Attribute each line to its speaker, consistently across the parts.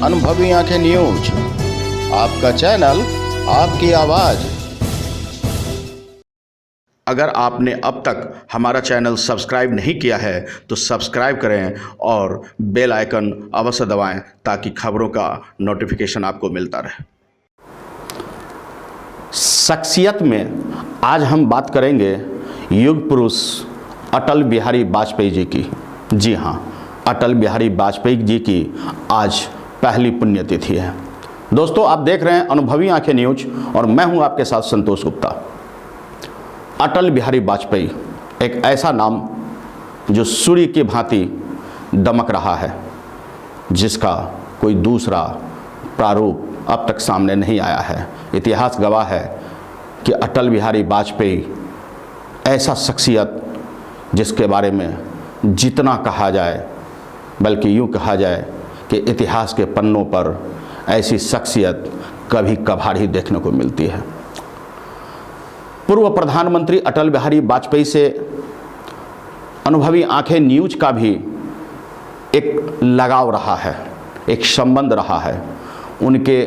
Speaker 1: अनुभवी आंखें न्यूज, आपका चैनल, आपकी आवाज। अगर आपने अब तक हमारा चैनल सब्सक्राइब नहीं किया है तो सब्सक्राइब करें और बेल आइकन अवश्य दबाएं ताकि खबरों का नोटिफिकेशन आपको मिलता रहे। शख्सियत में आज हम बात करेंगे युग पुरुष अटल बिहारी वाजपेयी जी की। जी हाँ, अटल बिहारी वाजपेयी जी की आज पहली पुण्यतिथि है। दोस्तों, आप देख रहे हैं अनुभवी आंखें न्यूज और मैं हूं आपके साथ संतोष गुप्ता। अटल बिहारी वाजपेयी एक ऐसा नाम जो सूर्य की भांति दमक रहा है, जिसका कोई दूसरा प्रारूप अब तक सामने नहीं आया है। इतिहास गवाह है कि अटल बिहारी वाजपेयी ऐसा शख्सियत जिसके बारे में जितना कहा जाए, बल्कि यूँ कहा जाए कि इतिहास के पन्नों पर ऐसी शख्सियत कभी कभार ही देखने को मिलती है। पूर्व प्रधानमंत्री अटल बिहारी वाजपेयी से अनुभवी आंखें न्यूज का भी एक लगाव रहा है, एक संबंध रहा है। उनके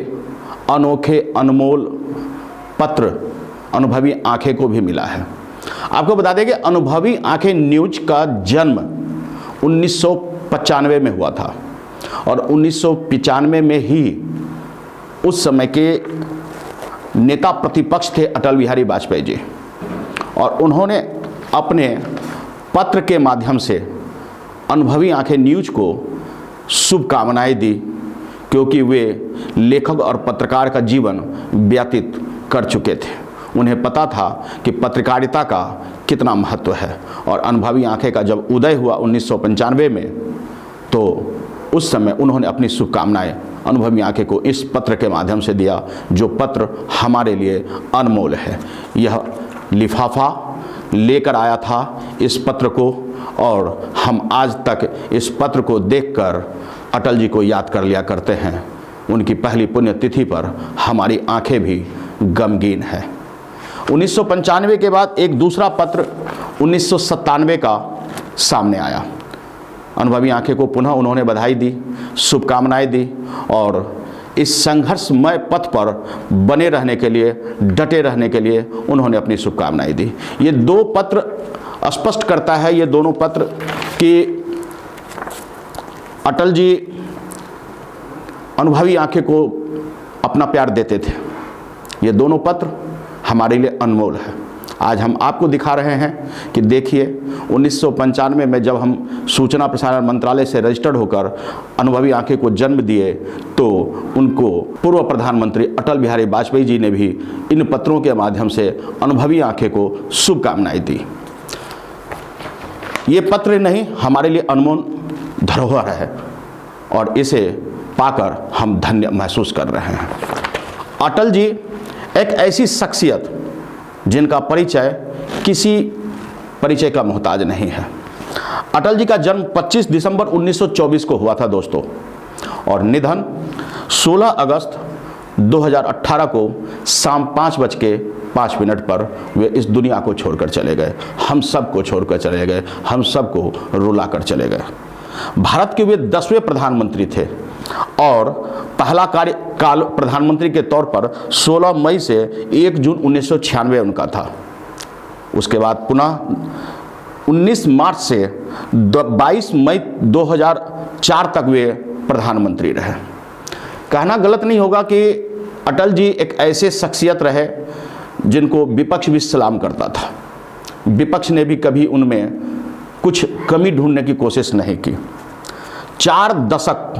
Speaker 1: अनोखे अनमोल पत्र अनुभवी आंखें को भी मिला है। आपको बता दें कि अनुभवी आंखें न्यूज का जन्म 1995 में हुआ था और 1995 में ही उस समय के नेता प्रतिपक्ष थे अटल बिहारी वाजपेयी जी, और उन्होंने अपने पत्र के माध्यम से अनुभवी आंखें न्यूज को शुभकामनाएं दी, क्योंकि वे लेखक और पत्रकार का जीवन व्यतीत कर चुके थे। उन्हें पता था कि पत्रकारिता का कितना महत्व है, और अनुभवी आंखें का जब उदय हुआ 1995 में, तो उस समय उन्होंने अपनी शुभकामनाएं अनुभवी आंखें को इस पत्र के माध्यम से दिया, जो पत्र हमारे लिए अनमोल है। यह लिफाफा लेकर आया था इस पत्र को, और हम आज तक इस पत्र को देखकर अटल जी को याद कर लिया करते हैं। उनकी पहली पुण्यतिथि पर हमारी आंखें भी गमगीन है। 1995 के बाद एक दूसरा पत्र 1997 का सामने आया। अनुभवी आंखें को पुनः उन्होंने बधाई दी, शुभकामनाएं दी, और इस संघर्षमय पथ पर बने रहने के लिए, डटे रहने के लिए उन्होंने अपनी शुभकामनाएं दी। ये दो पत्र स्पष्ट करता है, ये दोनों पत्र, कि अटल जी अनुभवी आंखें को अपना प्यार देते थे। ये दोनों पत्र हमारे लिए अनमोल है। आज हम आपको दिखा रहे हैं कि देखिए, 1995 में जब हम सूचना प्रसारण मंत्रालय से रजिस्टर्ड होकर अनुभवी आंखें को जन्म दिए, तो उनको पूर्व प्रधानमंत्री अटल बिहारी वाजपेयी जी ने भी इन पत्रों के माध्यम से अनुभवी आंखें को शुभकामनाएं दी। ये पत्र नहीं, हमारे लिए अनमोल धरोहर है, और इसे पाकर हम धन्य महसूस कर रहे हैं। अटल जी एक ऐसी शख्सियत जिनका परिचय किसी परिचय का मोहताज नहीं है। अटल जी का जन्म 25 दिसंबर 1924 को हुआ था दोस्तों, और निधन 16 अगस्त 2018 को शाम 5:05 पर वे इस दुनिया को छोड़कर चले गए। हम सब को छोड़कर चले गए, हम सबको रुला कर चले गए। भारत के वे 10वें प्रधानमंत्री थे, और पहला कार्यकाल प्रधानमंत्री के तौर पर 16 मई से 1 जून 1996 उनका था। उसके बाद पुनः 19 मार्च से 22 मई 2004 तक वे प्रधानमंत्री रहे। कहना गलत नहीं होगा कि अटल जी एक ऐसे शख्सियत रहे जिनको विपक्ष भी सलाम करता था। विपक्ष ने भी कभी उनमें कुछ कमी ढूंढने की कोशिश नहीं की। 4 दशक,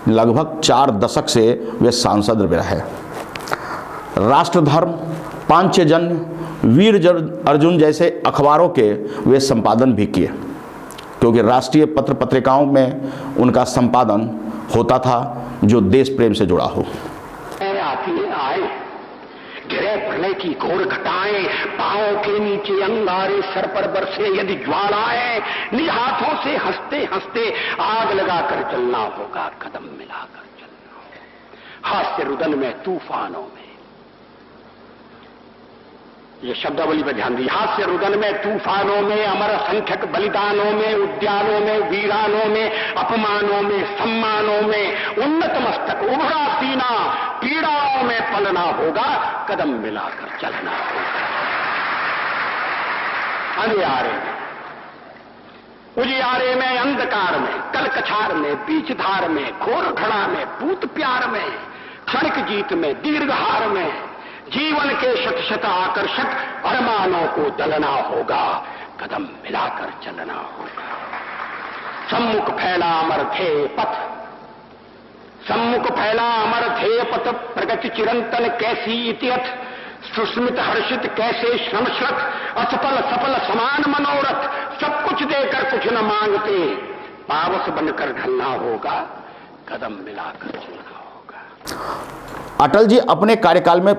Speaker 1: लगभग 4 दशक से वे सांसद रहे। राष्ट्रधर्म, पांचजन्य, वीर अर्जुन जैसे अखबारों के वे संपादन भी किए, क्योंकि राष्ट्रीय पत्र पत्रिकाओं में उनका संपादन होता था जो देश प्रेम से जुड़ा हो।
Speaker 2: घिरे प्रलय की घोर घटाएं, पांवों के नीचे अंगारे, सर पर बरसे यदि ज्वालाएं, निज हाथों से हंसते हंसते आग लगाकर चलना होगा, कदम मिलाकर चलना, हास्य रुदन में, तूफानों में। ये शब्दावली पर ध्यान दिए। हास्य रुदन में, तूफानों में, अमर असंख्यक बलिदानों में, उद्यानों में, वीरानों में, अपमानों में, सम्मानों में, उन्नत मस्तक, उभरा सीना, पीड़ाओं में पलना होगा, कदम मिलाकर चलना होगा। अंधियारे में, उजियारे में, अंधकार में, कलकछार में, बीच धार में, घोर घड़ा में, पूत प्यार में, क्षणिक जीत में, दीर्घहार में, जीवन के शत शत आकर्षक अरमानों को दलना होगा, कदम मिलाकर चलना होगा। सम्मुख फैला अमर ध्येय पथ, सम्मुख फैला अमर ध्येय पथ, प्रगति चिरंतन कैसी इतियत, सुस्मित हर्षित कैसे श्रमश्रत, असफल सफल समान मनोरथ, सब कुछ देकर कुछ न मांगते, पावस बनकर ढलना होगा, कदम मिलाकर चलना होगा।
Speaker 1: अटल जी अपने कार्यकाल में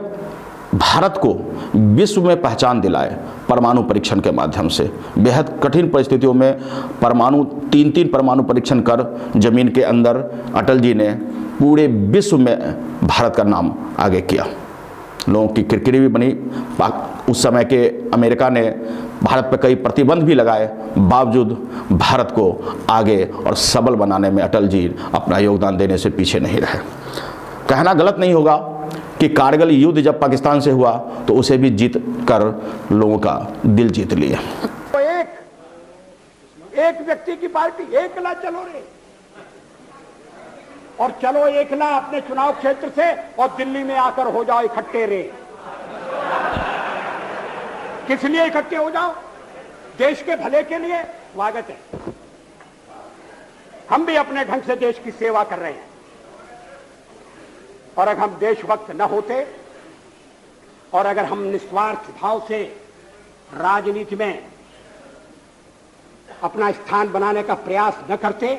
Speaker 1: भारत को विश्व में पहचान दिलाए परमाणु परीक्षण के माध्यम से। बेहद कठिन परिस्थितियों में तीन परमाणु परीक्षण कर जमीन के अंदर अटल जी ने पूरे विश्व में भारत का नाम आगे किया। लोगों की किरकिरी भी बनी। उस समय के अमेरिका ने भारत पर कई प्रतिबंध भी लगाए, बावजूद भारत को आगे और सबल बनाने में अटल जी अपना योगदान देने से पीछे नहीं रहे। कहना गलत नहीं होगा कि कारगिल युद्ध जब पाकिस्तान से हुआ तो उसे भी जीत कर लोगों का दिल जीत लिया।
Speaker 3: तो एक व्यक्ति की पार्टी, एकला चलो रे, और चलो एकला अपने चुनाव क्षेत्र से और दिल्ली में आकर हो जाओ इकट्ठे रे। किस लिए इकट्ठे हो जाओ? देश के भले के लिए। स्वागत है, हम भी अपने ढंग से देश की सेवा कर रहे हैं, और अगर हम देशभक्त न होते और अगर हम निस्वार्थ भाव से राजनीति में अपना स्थान बनाने का प्रयास न करते,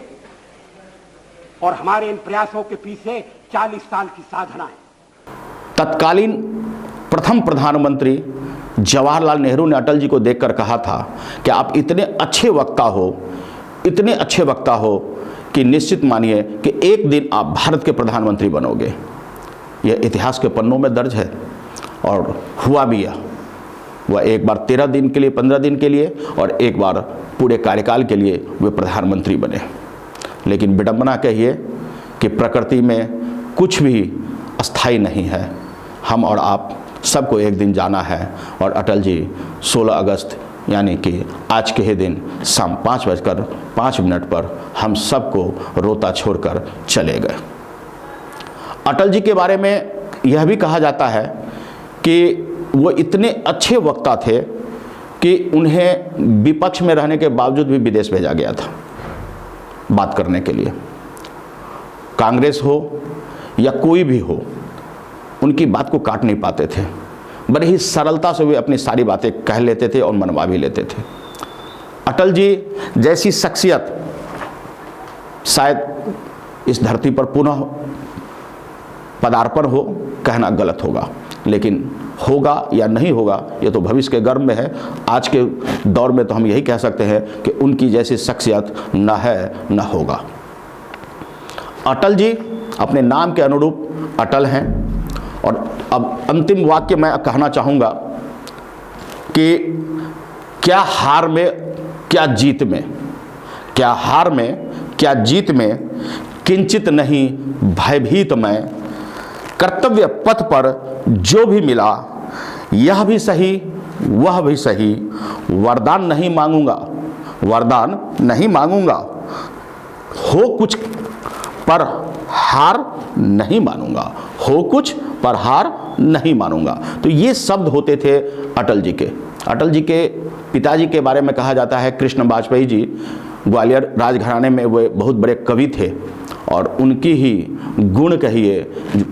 Speaker 3: और हमारे इन प्रयासों के पीछे 40 साल की साधना है।
Speaker 1: तत्कालीन प्रथम प्रधानमंत्री जवाहरलाल नेहरू ने अटल जी को देखकर कहा था कि आप इतने अच्छे वक्ता हो, इतने अच्छे वक्ता हो कि निश्चित मानिए कि एक दिन आप भारत के प्रधानमंत्री बनोगे। यह इतिहास के पन्नों में दर्ज है और हुआ भी यह। वह एक बार 13 दिन के लिए, 15 दिन के लिए और एक बार पूरे कार्यकाल के लिए वे प्रधानमंत्री बने। लेकिन विडंबना कहिए कि प्रकृति में कुछ भी अस्थायी नहीं है। हम और आप सबको एक दिन जाना है, और अटल जी 16 अगस्त यानी कि आज के ही दिन शाम 5:05 पर हम सबको रोता छोड़कर चले गए। अटल जी के बारे में यह भी कहा जाता है कि वो इतने अच्छे वक्ता थे कि उन्हें विपक्ष में रहने के बावजूद भी विदेश भेजा गया था बात करने के लिए। कांग्रेस हो या कोई भी हो, उनकी बात को काट नहीं पाते थे। बड़े ही सरलता से वे अपनी सारी बातें कह लेते थे और मनवा भी लेते थे। अटल जी जैसी शख्सियत शायद इस धरती पर पुनः पदार्पण हो, कहना गलत होगा, लेकिन होगा या नहीं होगा ये तो भविष्य के गर्भ में है। आज के दौर में तो हम यही कह सकते हैं कि उनकी जैसी शख्सियत न है न होगा। अटल जी अपने नाम के अनुरूप अटल हैं। और अब अंतिम वाक्य मैं कहना चाहूँगा कि क्या हार में क्या जीत में, क्या हार में क्या जीत में किंचित नहीं भयभीत मैं, कर्तव्य पथ पर जो भी मिला यह भी सही वह भी सही, वरदान नहीं मांगूंगा, वरदान नहीं मांगूंगा, हो कुछ पर हार नहीं मानूंगा, हो कुछ पर हार नहीं मानूंगा। तो ये शब्द होते थे अटल जी के। अटल जी के पिताजी के बारे में कहा जाता है कृष्ण वाजपेयी जी ग्वालियर राजघराने में वे बहुत बड़े कवि थे, और उनकी ही गुण कहिए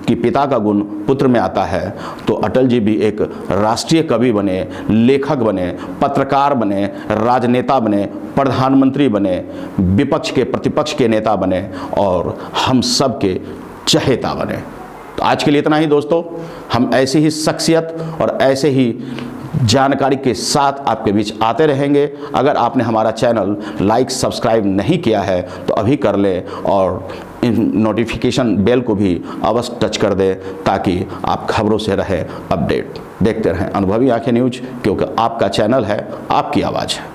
Speaker 1: कि पिता का गुण पुत्र में आता है, तो अटल जी भी एक राष्ट्रीय कवि बने, लेखक बने, पत्रकार बने, राजनेता बने, प्रधानमंत्री बने, विपक्ष के प्रतिपक्ष के नेता बने और हम सब के चहेता बने। तो आज के लिए इतना ही दोस्तों। हम ऐसी ही शख्सियत और ऐसे ही जानकारी के साथ आपके बीच आते रहेंगे। अगर आपने हमारा चैनल लाइक सब्सक्राइब नहीं किया है तो अभी कर ले और इन नोटिफिकेशन बेल को भी अवश्य टच कर दे ताकि आप खबरों से रहे अपडेट। देखते रहें अनुभवी आंखें न्यूज, क्योंकि आपका चैनल है, आपकी आवाज़ है।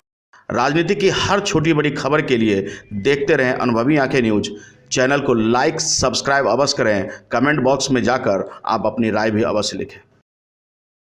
Speaker 1: राजनीति की हर छोटी बड़ी खबर के लिए देखते रहें अनुभवी आंखें न्यूज। चैनल को लाइक सब्सक्राइब अवश्य करें। कमेंट बॉक्स में जाकर आप अपनी राय भी अवश्य लिखें।